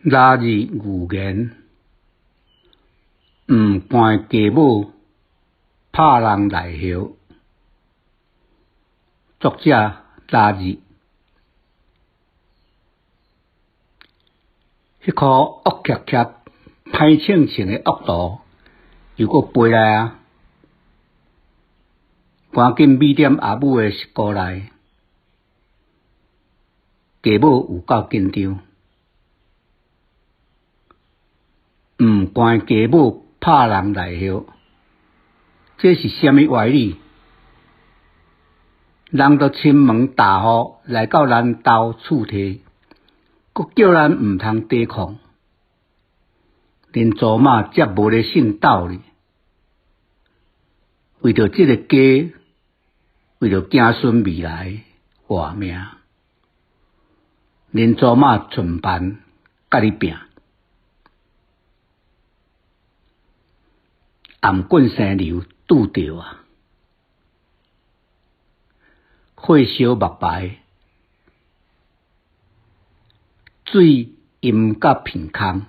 拉日牛言，毋关家母，拍人内后。作者拉日。迄颗恶恰恰、歹称称的恶徒又搁飞来啊！赶紧米店阿母的室姑内，家母有够紧张。毋关家母，拍人内后，这是啥物歪理？人都亲门大户来到咱兜厝体，搁叫咱毋通抵抗，连祖妈则无咧信道理。为着这个家，为着子孙未来活命，连祖妈全盘甲你拼。颔棍生流拄着啊！火烧目白，水淹甲鼻孔。